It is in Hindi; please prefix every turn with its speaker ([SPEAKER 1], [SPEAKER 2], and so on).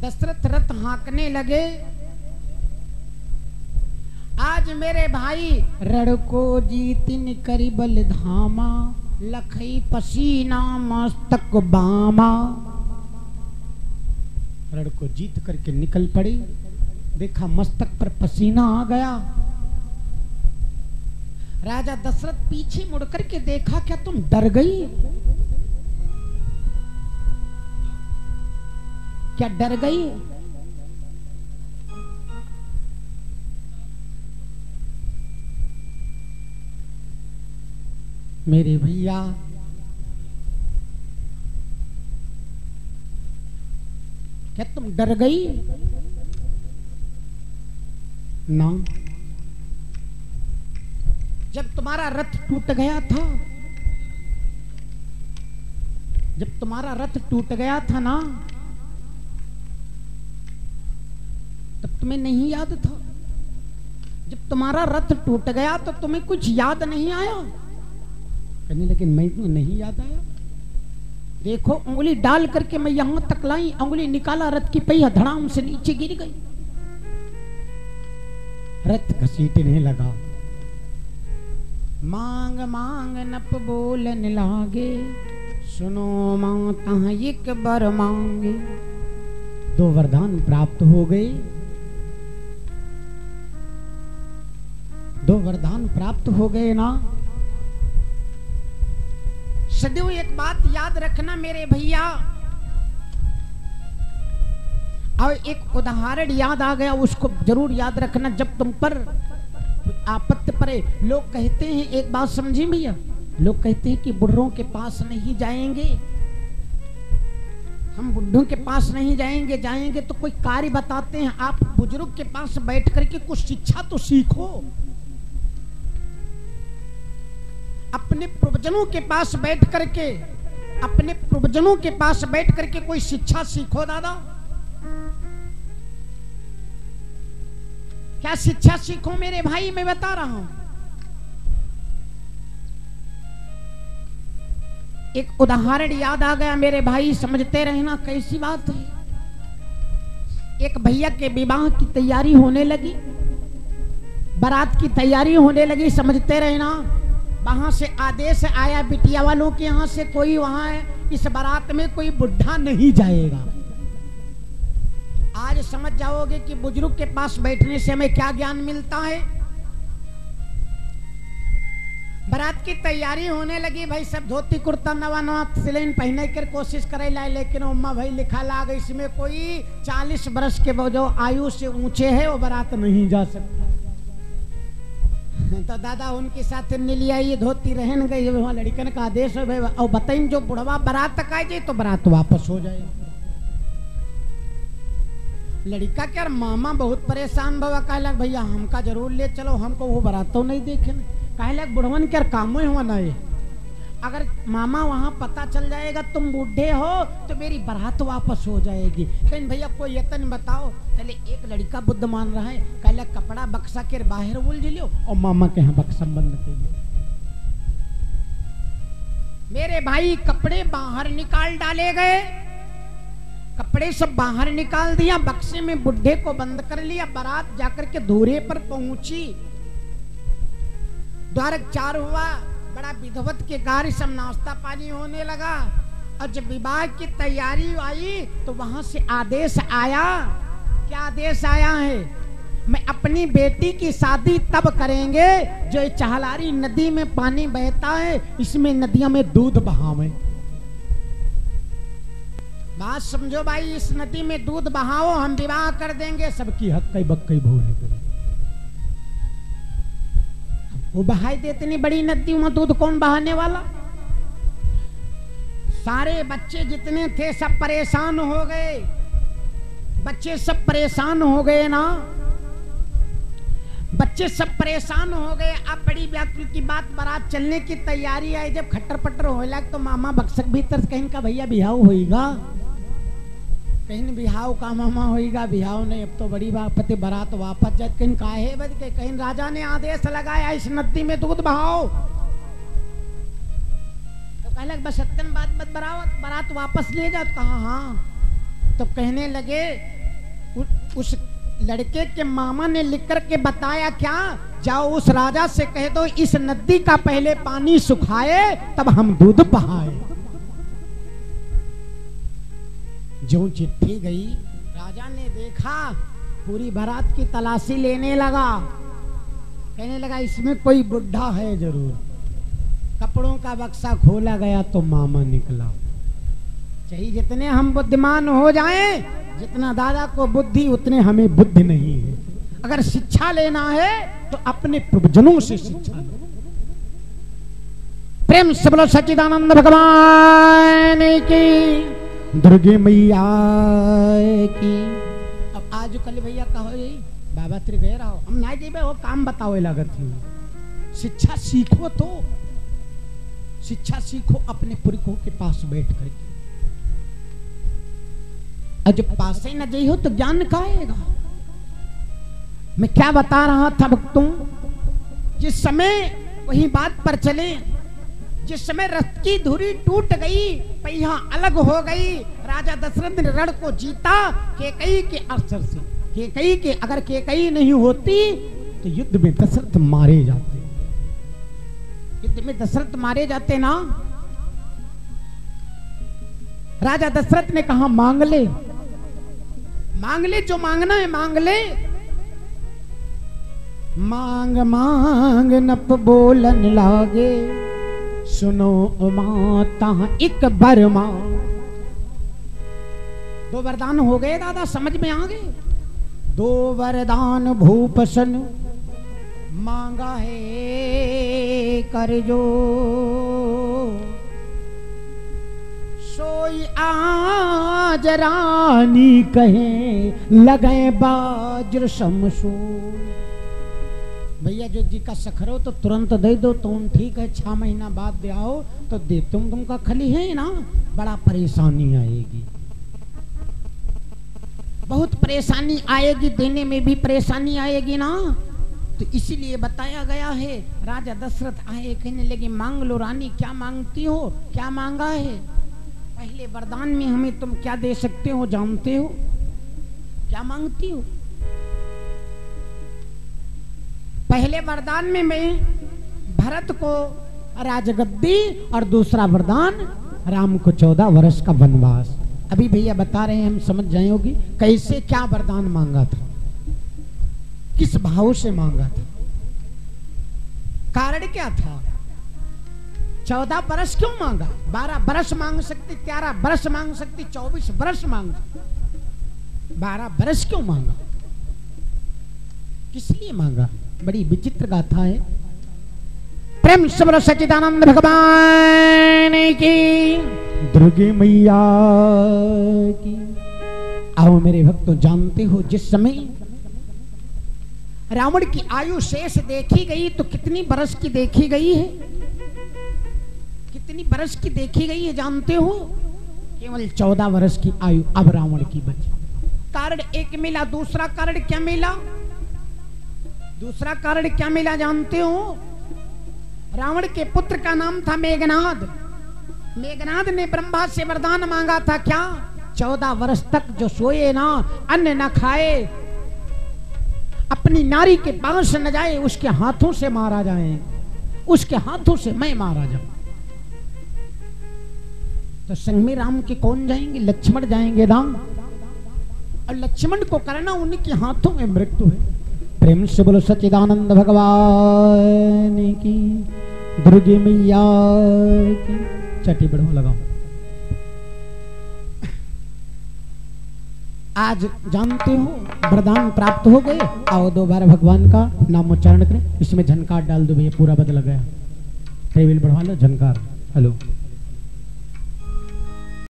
[SPEAKER 1] दशरथ रथ हाँकने लगे। आज मेरे भाई रण को जीतिन करी बल धामा, लखई पसीना मस्तक बामा। रण को जीत करके निकल पड़ी। देखा मस्तक पर पसीना आ गया। राजा दशरथ पीछे मुड़ करके देखा, क्या तुम डर गई? क्या डर गई? मेरे भैया क्या तुम डर गई? ना। जब तुम्हारा रथ टूट गया था, जब तुम्हारा रथ टूट गया था ना, तब तुम्हें नहीं याद था। जब तुम्हारा रथ टूट गया तो तुम्हें कुछ याद नहीं आया। कहने लेकिन मैं तो नहीं याद आया। देखो उंगली डाल करके मैं यहां तक लाई, उंगली निकाला, रथ की पहिया धड़ाम से नीचे गिर गई। रथ घसीटने लगा। मांग मांग नप बोलन लागे, सुनो माता एक बर मांगे। दो वरदान प्राप्त हो गए। दो वरदान प्राप्त हो गए ना। सदैव एक बात याद रखना मेरे भैया, और एक उदाहरण याद आ गया, उसको जरूर याद रखना जब तुम पर आपत्ति पड़े। लोग कहते हैं, एक बात समझी भैया, लोग कहते हैं कि बुढ़ों के पास नहीं जाएंगे, हम बुढ़ों के पास नहीं जाएंगे। जाएंगे तो कोई कार्य बताते हैं। आप बुजुर्ग के पास बैठ करके कुछ शिक्षा तो सीखो। अपने पूर्वजनों के पास बैठ करके, अपने पूर्वजनों के पास बैठ करके कोई शिक्षा सीखो दादा। क्या शिक्षा सीखो मेरे भाई, मैं बता रहा हूं। एक उदाहरण याद आ गया मेरे भाई, समझते रहना कैसी बात है। एक भैया के विवाह की तैयारी होने लगी, बारात की तैयारी होने लगी, समझते रहना। वहां से आदेश आया बिटिया वालों के यहां से, कोई वहां है इस बारात में कोई बुढ़ा नहीं जाएगा। आज समझ जाओगे कि बुजुर्ग के पास बैठने से हमें क्या ज्ञान मिलता है। बारात की तैयारी होने लगी, भाई सब धोती कुर्ता नवा नवा सिलेन पहने कर कोशिश करे लाए, लेकिन उम्मा भाई लिखा लाग इसमें कोई 40 वर्ष के जो आयु से ऊंचे है वो बारात नहीं जा सकता। तो दादा उनके साथ ने लिया, ये धोती रहन गई। वहां लड़कन का आदेश है और बताइन जो बुढ़वा बारात तक आ जाए तो बारात वापस हो जाए। लड़का क्या मामा बहुत परेशान भवा, कहला भैया हमका जरूर ले चलो, हमको वो बारात तो नहीं देखे। कहला बुढ़वन क्या काम हुआ ना, ये अगर मामा वहां पता चल जाएगा तुम बूढ़े हो तो मेरी बारात वापस हो जाएगी। कहीं भैया कोई यतन बताओ। पहले एक लड़का बुद्ध मान रहा है, कहला कपड़ा बक्सा के बाहर उलझ लियो और मामा के यहाँ बक्सा बंद कर लियो। मेरे भाई कपड़े बाहर निकाल डाले गए, कपड़े सब बाहर निकाल दिया, बक्से में बुढ़े को बंद कर लिया। बारात जाकर के धूरे पर पहुंची, द्वारक चार हुआ, बड़ा विधवत के कार्य सब नाश्ता पानी होने लगा। और जब विवाह की तैयारी आई तो वहां से आदेश आया। क्या आदेश आया है? मैं अपनी बेटी की शादी तब करेंगे जो चहलारी नदी में पानी बहता है, इसमें नदियों में दूध बहावे। बात समझो भाई, इस नदी में दूध बहाओ, हम विवाह कर देंगे। सबकी हक्कई बक्कई भूल वो बहाई दे, इतनी बड़ी नदी में दूध कौन बहाने वाला। सारे बच्चे जितने थे सब परेशान हो गए, बच्चे सब परेशान हो गए ना, बच्चे सब परेशान हो गए। अब बड़ी व्याकुल की बात, बारात चलने की तैयारी आई। जब खट्टर पट्टर हो लग तो मामा बक्सक भीतर कहीं का भैया बिहाव होएगा, कहीं बिहाव का मामा होएगा, बिहाव नहीं। अब तो बड़ी बात पति बारात वापस जाए, कहीं काहे बज के, कहीं राजा ने आदेश लगाया इस नदी में दूध बहाओ। तो कहला बस सत्यन बात बरात वापस ले जाओ। कहा हाँ तो कहने लगे उस लड़के के मामा ने लिख कर के बताया क्या, जाओ उस राजा से कह दो इस नदी का पहले पानी सुखाए तब हम दूध बहाए। जो चिट्ठी गई राजा ने देखा, पूरी बारात की तलाशी लेने लगा, कहने लगा इसमें कोई बुढ़ा है जरूर। कपड़ों का बक्सा खोला गया तो मामा निकला। चाहिए जितने हम बुद्धिमान हो जाएं, जितना दादा को बुद्धि उतने हमें बुद्धि नहीं है। अगर शिक्षा लेना है तो अपने प्रवचनों से शिक्षा लो। प्रेम से बोलो सच्चिदानंद भगवान की, दुर्गे मैया की। अब आज कल भैया कहो बाबा तेरे गए रहो, हम ना जेबे वो काम बताओ लागत ही। शिक्षा सीखो तो शिक्षा सीखो अपने पुरखों के पास बैठ करके। और जब पास ही न जाइए हो तो ज्ञान कहाँ आएगा। मैं क्या बता रहा था भक्तों, जिस समय वही बात पर चले, जिस समय रथ की धुरी टूट गई, पहिया अलग हो गई, राजा दशरथ ने रण को जीता केकई के असर से। केकई के अगर केकई नहीं होती तो युद्ध में दशरथ मारे जाते, युद्ध में दशरथ मारे जाते ना। राजा दशरथ ने कहा मांग ले, मांग ले जो मांगना है मांग ले। मांग मांग नप बोलन लागे, सुनो माता एक बरमा। दो वरदान हो गए दादा, समझ में आ गए। दो वरदान भूपसन मांगा है कर जो, सोई आज रानी कहे लगे बाज्र समसूर। भैया जो जी का सखरो तो तुरंत दे दो, तुम ठीक है 6 महीना बाद दे आओ तो दे तुमका खली है ना, बड़ा परेशानी आएगी, बहुत परेशानी आएगी, देने में भी परेशानी आएगी ना। तो इसीलिए बताया गया है। राजा दशरथ आए, कहने लगे मांग लो रानी, क्या मांगती हो, क्या मांगा है। पहले वरदान में हमें तुम क्या दे सकते हो जानते हो, क्या मांगती हो। पहले वरदान में मैं भरत को राजगद्दी और दूसरा वरदान राम को 14 वर्ष का वनवास। अभी भैया बता रहे हैं, हम समझ जाएंगे कैसे क्या वरदान मांगा था, किस भाव से मांगा था, कारण क्या था। 14 बरस क्यों मांगा, 12 बरस मांग सकती, 13 बरस मांग सकती, 24 बरस मांग सकती, 12 बरस क्यों मांगा, किस लिए मांगा। बड़ी विचित्र गाथा है। प्रेम से बोलो सच्चिदानंद भगवान की, दुर्गे मैया की। आओ मेरे भक्तों, जानते हो जिस समय रावण की आयु शेष देखी गई तो कितनी बरस की देखी गई है, कितनी बरस की देखी गई है जानते हो, केवल 14 वर्ष की आयु अब रावण की बची। कारण एक मिला, दूसरा कारण क्या मिला, दूसरा कारण क्या मिला जानते हो। रावण के पुत्र का नाम था मेघनाद। मेघनाद ने ब्रह्मा से वरदान मांगा था क्या, 14 वर्ष तक जो सोए ना, अन्न न खाए, अपनी नारी के पास न जाए, उसके हाथों से मारा जाए, उसके हाथों से मैं मारा जाऊं। तो संग में राम के कौन जाएंगे, लक्ष्मण जाएंगे राम, और लक्ष्मण को करना उनके हाथों में मृत्यु है। प्रेम से बोलो सच्चिदानंद भगवान की, दुर्गे मैया की। चटी बढ़ो लगाओ। आज जानते हो वरदान प्राप्त हो गए। आओ 2 बार भगवान का नाम उच्चारण करें। इसमें झनकार डाल दो भैया, पूरा बदल गया। टेबल बढ़वा लो, झनकार। हेलो।